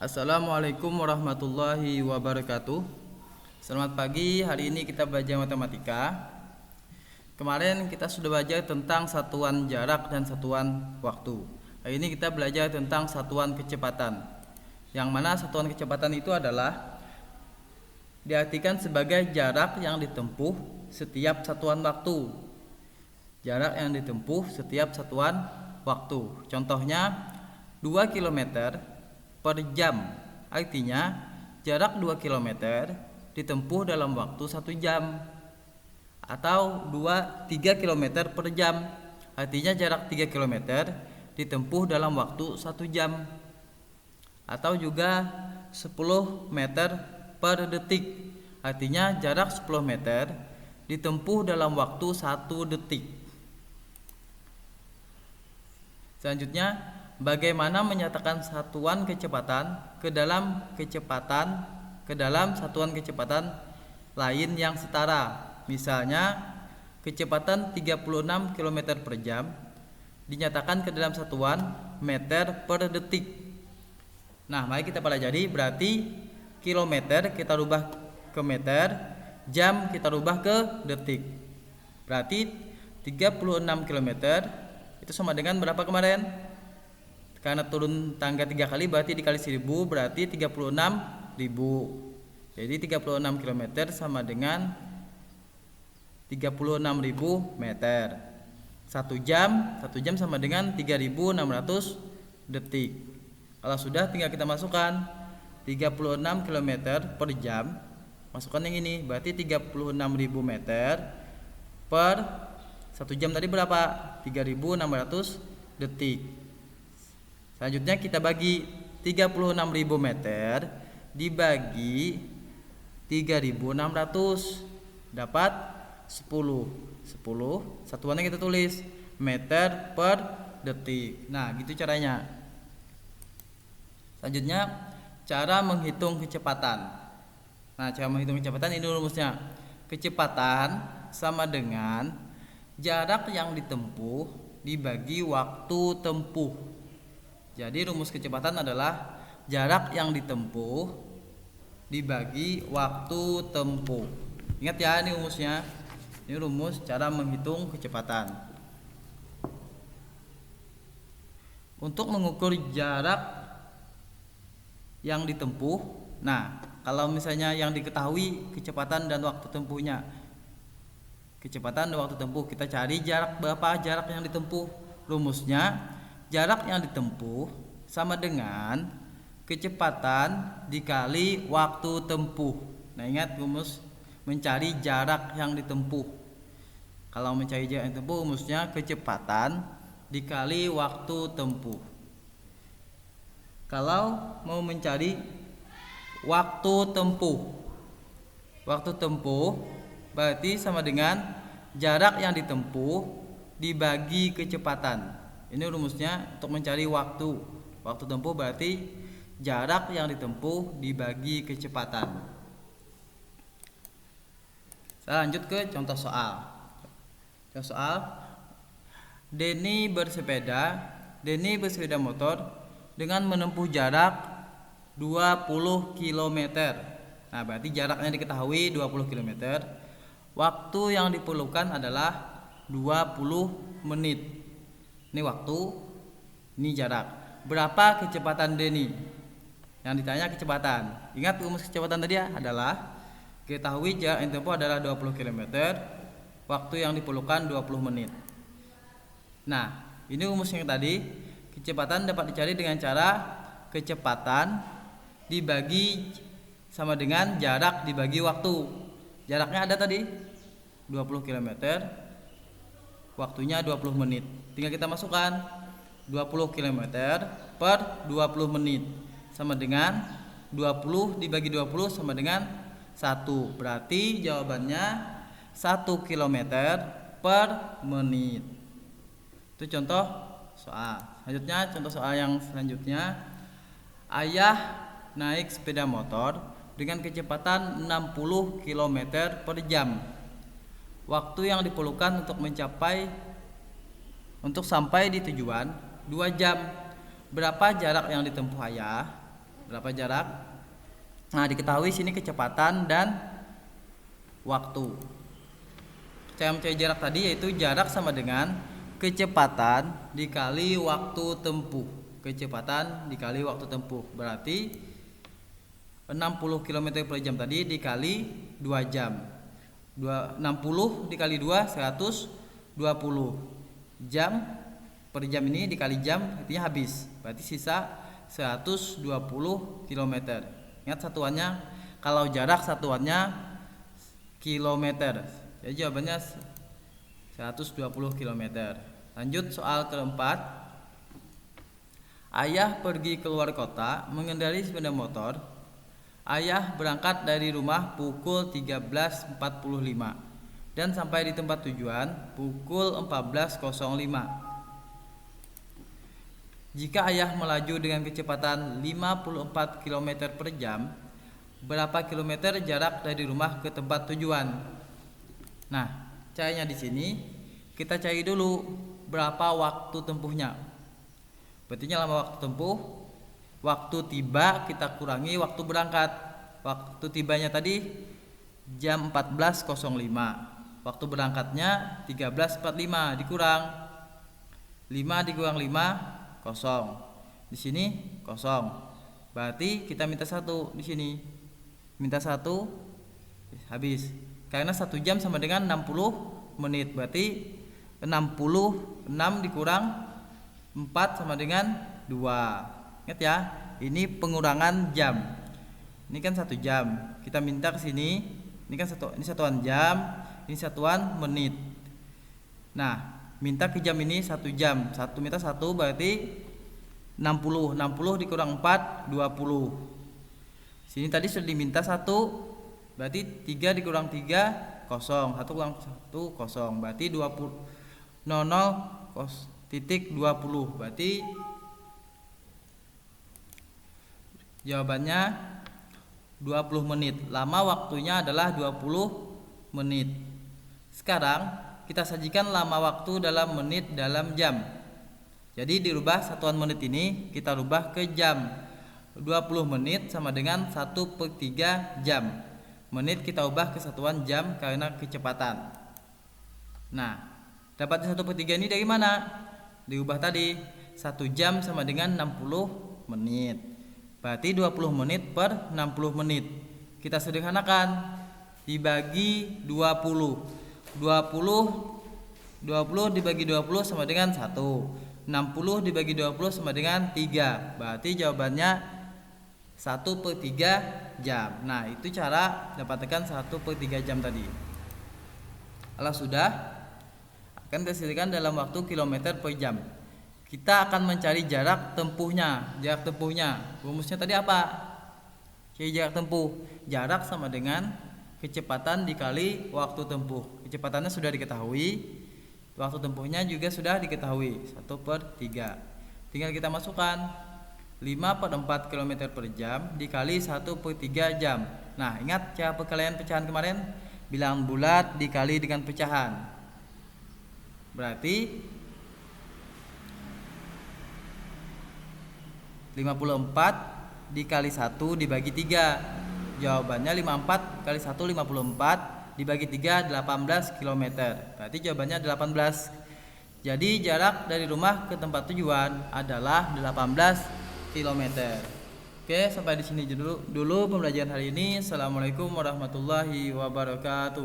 Assalamualaikum warahmatullahi wabarakatuh. Selamat pagi, hari ini kita belajar matematika. Kemarin kita sudah belajar tentang satuan jarak dan satuan waktu. Hari ini kita belajar tentang satuan kecepatan. Yang mana satuan kecepatan itu adalah diartikan sebagai jarak yang ditempuh setiap satuan waktu. Jarak yang ditempuh setiap satuan waktu. Contohnya 2 km per jam, artinya jarak 2 km ditempuh dalam waktu 1 jam. Atau 3 km per jam, artinya jarak 3 km ditempuh dalam waktu 1 jam. Atau juga 10 meter per detik, artinya jarak 10 meter ditempuh dalam waktu 1 detik. Selanjutnya, bagaimana menyatakan satuan kecepatan ke dalam satuan kecepatan lain yang setara. Misalnya, kecepatan 36 km per jam dinyatakan ke dalam satuan meter per detik. Nah, mari kita pelajari. Berarti kilometer kita rubah ke meter, jam kita rubah ke detik. Berarti 36 km itu sama dengan berapa kemarin? Karena turun tangga 3 kali berarti dikali 1000 berarti 36.000. Jadi 36 km sama dengan 36.000 meter. 1 jam sama dengan 3.600 detik. Kalau sudah tinggal kita masukkan 36 km per jam. Masukkan yang ini berarti 36.000 meter per 1 jam tadi berapa? 3.600 detik. Selanjutnya kita bagi 36.000 meter dibagi 3.600 dapat 10. Satuannya kita tulis meter per detik. Nah, gitu caranya. Selanjutnya cara menghitung kecepatan. Nah, cara menghitung kecepatan ini rumusnya. Kecepatan sama dengan jarak yang ditempuh dibagi waktu tempuh. Jadi rumus kecepatan adalah jarak yang ditempuh dibagi waktu tempuh. Ingat ya, ini rumusnya. Ini rumus cara menghitung kecepatan. Untuk mengukur jarak yang ditempuh, nah, kalau misalnya yang diketahui kecepatan dan waktu tempuhnya. Kecepatan dan waktu tempuh, kita cari berapa jarak yang ditempuh. Rumusnya jarak yang ditempuh sama dengan kecepatan dikali waktu tempuh. Nah, ingat rumus mencari jarak yang ditempuh. Kalau mencari jarak yang ditempuh, rumusnya kecepatan dikali waktu tempuh. Kalau mau mencari waktu tempuh berarti sama dengan jarak yang ditempuh dibagi kecepatan. Ini rumusnya untuk mencari waktu. Waktu tempuh berarti jarak yang ditempuh dibagi kecepatan. Saya lanjut ke contoh soal. Contoh soal, Denny bersepeda motor dengan menempuh jarak 20 km. Nah, berarti jaraknya diketahui 20 km. Waktu yang diperlukan adalah 20 menit. Ini waktu, ini jarak. Berapa kecepatan Denny? Yang ditanya kecepatan. Ingat rumus kecepatan tadi ya, adalah ketahui jarak yang ditempuh adalah 20 km. Waktu yang diperlukan 20 menit. Nah, ini rumus yang tadi. Kecepatan dapat dicari dengan cara kecepatan dibagi sama dengan jarak dibagi waktu. Jaraknya ada tadi 20 km, waktunya 20 menit. Tinggal kita masukkan 20 km per 20 menit sama dengan 20 dibagi 20 sama dengan 1. Berarti jawabannya 1 km per menit. Itu contoh soal. Selanjutnya contoh soal yang selanjutnya. Ayah naik sepeda motor dengan kecepatan 60 km per jam. Waktu yang diperlukan untuk sampai di tujuan 2 jam. Berapa jarak yang ditempuh ayah Berapa jarak? Nah, diketahui sini kecepatan dan waktu. Cara mencari jarak tadi yaitu jarak sama dengan kecepatan dikali waktu tempuh. Kecepatan dikali waktu tempuh berarti 60 km per jam tadi dikali 2 jam. 60 dikali 2 120 jam per jam, ini dikali jam artinya habis. Berarti sisa 120 km. Ingat satuannya, kalau jarak satuannya kilometer. Jadi jawabannya 120 km. Lanjut soal keempat. Ayah pergi keluar kota mengendarai sepeda motor. Ayah berangkat dari rumah pukul 13.45 dan sampai di tempat tujuan pukul 14.05. Jika ayah melaju dengan kecepatan 54 km per jam, berapa kilometer jarak dari rumah ke tempat tujuan? Nah, caranya di sini kita cari dulu berapa waktu tempuhnya. Berarti lama waktu tempuh, waktu tiba kita kurangi waktu berangkat. Waktu tibanya tadi jam 14.05. Waktu berangkatnya 13.45 dikurang 5 dikurang 5 kosong. Di sini kosong. Berarti kita minta 1 di sini. Minta 1 habis. Karena 1 jam sama dengan 60 menit. Berarti 66 dikurang 4 sama dengan 2. Ingat ya, ini pengurangan jam. Ini kan 1 jam. Kita minta ke sini. Ini kan ini satuan jam, ini satuan menit. Nah, minta ke jam ini 1 jam. Minta 1 berarti 60. 60 dikurang 4 20. Sini tadi sudah diminta 1. Berarti 3 dikurang 3 kosong. 1 kurang 1 kosong. Berarti 20 titik 20. Berarti jawabannya 20 menit. Lama waktunya adalah 20 menit. Sekarang kita sajikan lama waktu dalam menit dalam jam. Jadi dirubah satuan menit ini kita rubah ke jam. 20 menit sama dengan 1/3 jam. Menit kita ubah ke satuan jam karena kecepatan. Nah, dapatnya 1/3 ini dari mana? Diubah tadi 1 jam sama dengan 60 menit. Berarti 20 menit per 60 menit. Kita sederhanakan, dibagi 20. 20 dibagi 20 sama dengan 1. 60 dibagi 20 sama dengan 3. Berarti jawabannya 1/3 jam. Nah, itu cara dapatkan 1/3 jam tadi. Kalau sudah, akan dihasilkan dalam waktu kilometer per jam. Kita akan mencari jarak tempuhnya. Jarak tempuhnya, rumusnya tadi apa? Cari jarak tempuh. Jarak sama dengan kecepatan dikali waktu tempuh. Kecepatannya sudah diketahui, waktu tempuhnya juga sudah diketahui, 1/3. Tinggal kita masukkan 5/4 km per jam dikali 1/3 jam. Nah, ingat cara perkalian pecahan kemarin? Bilangan bulat dikali dengan pecahan. Berarti 54 dikali 1 dibagi 3. Jawabannya 54 kali 1 54 dibagi 3 18 km. Berarti jawabannya 18. Jadi jarak dari rumah ke tempat tujuan adalah 18 km. Oke, sampai di sini dulu pembelajaran hari ini. Assalamualaikum warahmatullahi wabarakatuh.